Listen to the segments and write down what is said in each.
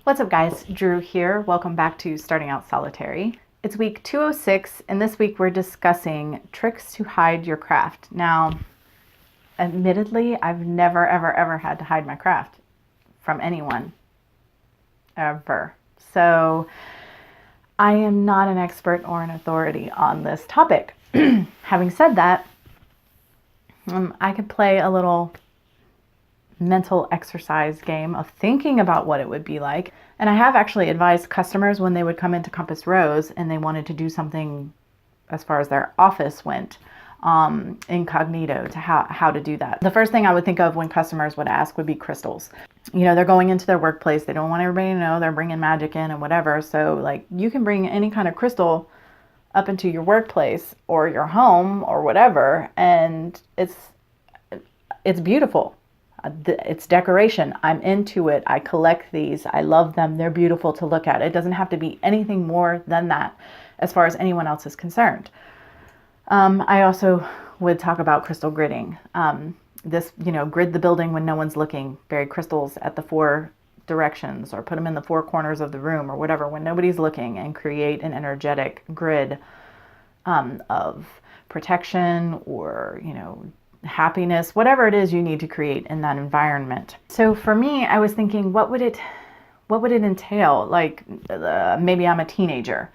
What's up guys, Drew here. Welcome back to Starting Out Solitary. It's week 206 and this week we're discussing tricks to hide your craft. Now, admittedly, I've never ever had to hide my craft from anyone, ever. So I am not an expert or an authority on this topic. Having said that, I could play a little mental exercise game of thinking about what it would be like. And I have actually advised customers when they would come into Compass Rose and they wanted to do something as far as their office went, incognito, to how to do that. The first thing I would think of when customers would ask would be crystals. You know, they're going into their workplace. They don't want everybody to know they're bringing magic in and whatever. So like you can bring any kind of crystal up into your workplace or your home or whatever. And it's beautiful. It's decoration. I'm into it. I collect these. I love them. They're beautiful to look at. It doesn't have to be anything more than that as far as anyone else is concerned. I also would talk about crystal gridding. Grid the building when no one's looking. Bury crystals at the four directions or put them in the four corners of the room or whatever when nobody's looking, and create an energetic grid of protection or, happiness, whatever it is you need to create in that environment. So for me, I was thinking, what would it entail? Like maybe I'm a teenager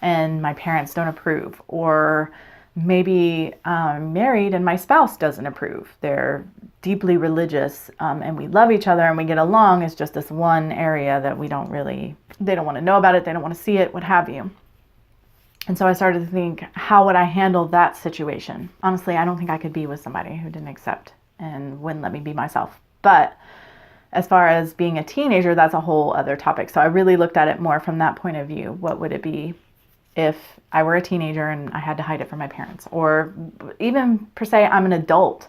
and my parents don't approve, or maybe I'm married and my spouse doesn't approve. They're deeply religious and we love each other and we get along. It's just this one area that they don't want to know about it. They don't want to see it, what have you. And so I started to think, how would I handle that situation? Honestly, I don't think I could be with somebody who didn't accept and wouldn't let me be myself. But as far as being a teenager, that's a whole other topic. So I really looked at it more from that point of view. What would it be if I were a teenager and I had to hide it from my parents? Or even per se, I'm an adult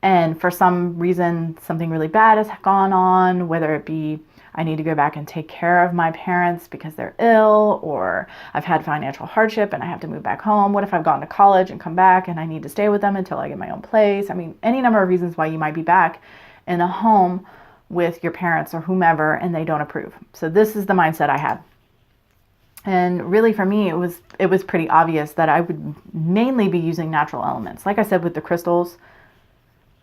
and for some reason something really bad has gone on, whether it be I need to go back and take care of my parents because they're ill, or I've had financial hardship and I have to move back home. What if I've gone to college and come back and I need to stay with them until I get my own place? I mean, any number of reasons why you might be back in a home with your parents or whomever and they don't approve. So this is the mindset I had. And really for me, it was pretty obvious that I would mainly be using natural elements. Like I said, with the crystals,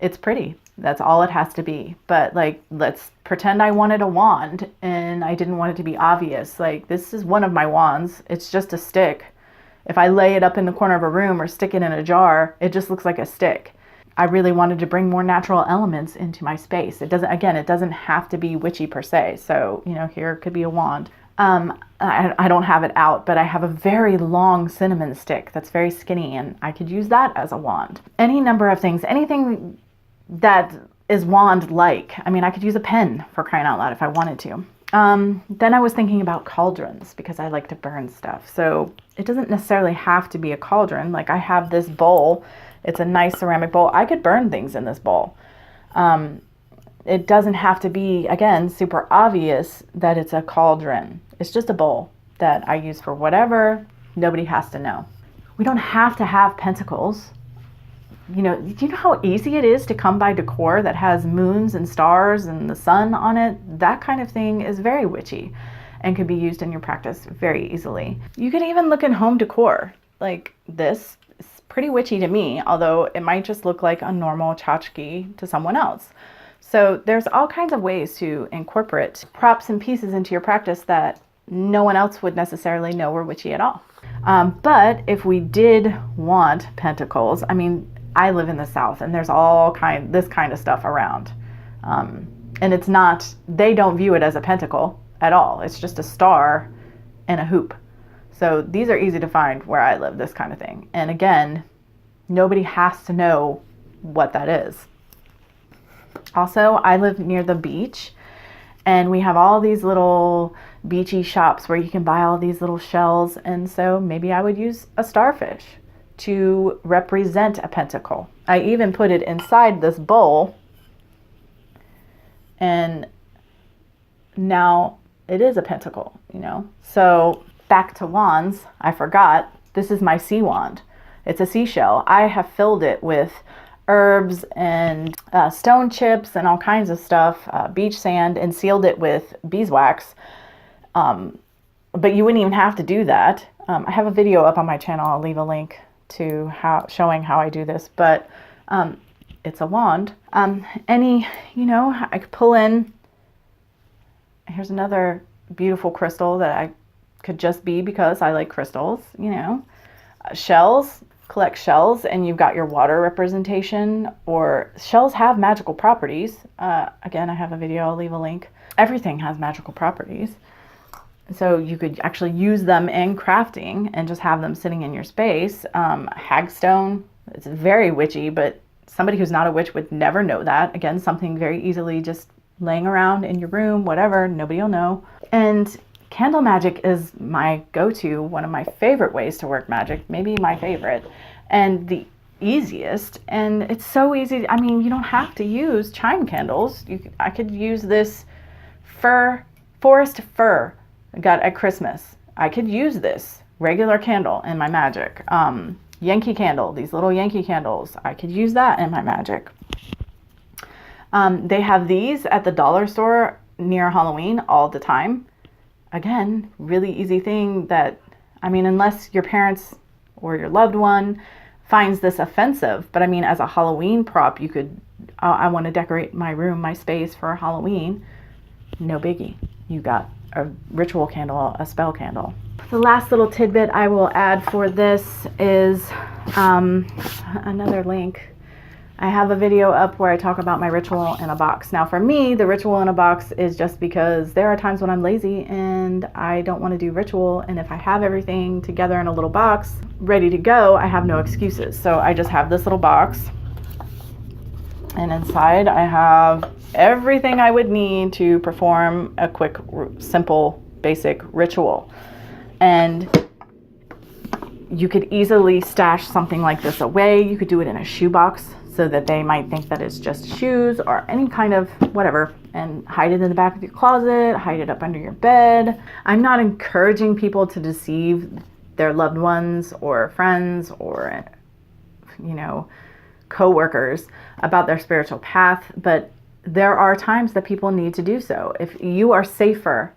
it's pretty. That's all it has to be. But like, let's pretend I wanted a wand and I didn't want it to be obvious. Like, this is one of my wands. It's just a stick. If I lay it up in the corner of a room or stick it in a jar, it just looks like a stick. I really wanted to bring more natural elements into my space. It doesn't have to be witchy per se. So, here could be a wand. I don't have it out, but I have a very long cinnamon stick that's very skinny and I could use that as a wand. Any number of things, anything that is wand-like. I mean, I could use a pen, for crying out loud, if I wanted to. Then I was thinking about cauldrons because I like to burn stuff. So it doesn't necessarily have to be a cauldron. Like I have this bowl. It's a nice ceramic bowl. I could burn things in this bowl. It doesn't have to be, again, super obvious that it's a cauldron. It's just a bowl that I use for whatever. Nobody has to know. We don't have to have pentacles. Do you know how easy it is to come by decor that has moons and stars and the sun on it? That kind of thing is very witchy and can be used in your practice very easily. You can even look in home decor. Like this is pretty witchy to me, although it might just look like a normal tchotchke to someone else. So there's all kinds of ways to incorporate props and pieces into your practice that no one else would necessarily know were witchy at all. But if we did want pentacles, I mean, I live in the South and there's this kind of stuff around. And it's not, they don't view it as a pentacle at all. It's just a star and a hoop. So these are easy to find where I live, this kind of thing. And again, nobody has to know what that is. Also, I live near the beach and we have all these little beachy shops where you can buy all these little shells. And so maybe I would use a starfish to represent a pentacle. I even put it inside this bowl and now it is a pentacle, So back to wands, I forgot, this is my sea wand. It's a seashell. I have filled it with herbs and stone chips and all kinds of stuff, beach sand, and sealed it with beeswax. But you wouldn't even have to do that. I have a video up on my channel. I'll leave a link to showing how I do this, but it's a wand. I could pull in, here's another beautiful crystal that I could just be because I like crystals, shells, collect shells, and you've got your water representation, or shells have magical properties. Again, I have a video, I'll leave a link. Everything has magical properties. So you could actually use them in crafting and just have them sitting in your space. Hagstone, it's very witchy, but somebody who's not a witch would never know that. Again, something very easily just laying around in your room, whatever, nobody will know. And candle magic is my go-to, one of my favorite ways to work magic, maybe my favorite, and the easiest. And it's so easy. I mean, you don't have to use chime candles. I could use this forest fir I got at Christmas. I could use this regular candle in my magic. Yankee candle, these little Yankee candles, I could use that in my magic. They have these at the dollar store near Halloween all the time. Again, really easy thing that, I mean, unless your parents or your loved one finds this offensive, but I mean, as a Halloween prop, you could, I want to decorate my room, my space for Halloween. No biggie. You got a ritual candle, a spell candle. The last little tidbit I will add for this is another link. I have a video up where I talk about my ritual in a box. Now for me, the ritual in a box is just because there are times when I'm lazy and I don't want to do ritual, and if I have everything together in a little box ready to go, I have no excuses. So I just have this little box, and inside I have everything I would need to perform a quick, simple, basic ritual. And you could easily stash something like this away. You could do it in a shoebox so that they might think that it's just shoes or any kind of whatever, and hide it in the back of your closet, hide it up under your bed. I'm not encouraging people to deceive their loved ones or friends or, co-workers about their spiritual path, but there are times that people need to do so. If you are safer,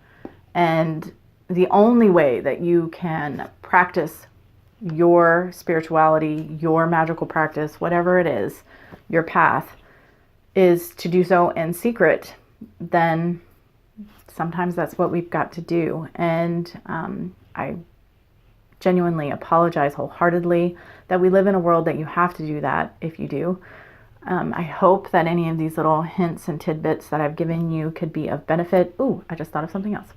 and the only way that you can practice your spirituality, your magical practice, whatever it is, your path, is to do so in secret, then sometimes that's what we've got to do. And I genuinely apologize wholeheartedly that we live in a world that you have to do that if you do. I hope that any of these little hints and tidbits that I've given you could be of benefit. Ooh, I just thought of something else.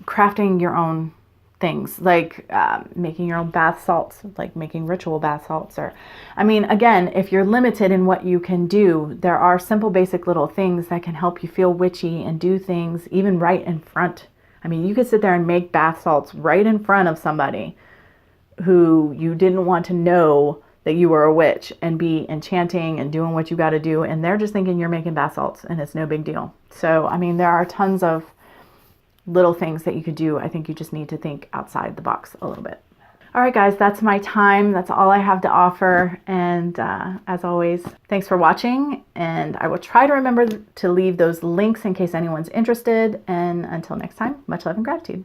Crafting your own things, like making your own bath salts, like making ritual bath salts. Or, I mean, again, if you're limited in what you can do, there are simple, basic little things that can help you feel witchy and do things even right in front. I mean, you could sit there and make bath salts right in front of somebody who you didn't want to know that you were a witch, and be enchanting and doing what you got to do, and they're just thinking you're making bath salts, and it's no big deal. So, I mean, there are tons of little things that you could do. I think you just need to think outside the box a little bit. All right, guys, that's my time. That's all I have to offer. And as always, thanks for watching. And I will try to remember to leave those links in case anyone's interested. And until next time, much love and gratitude.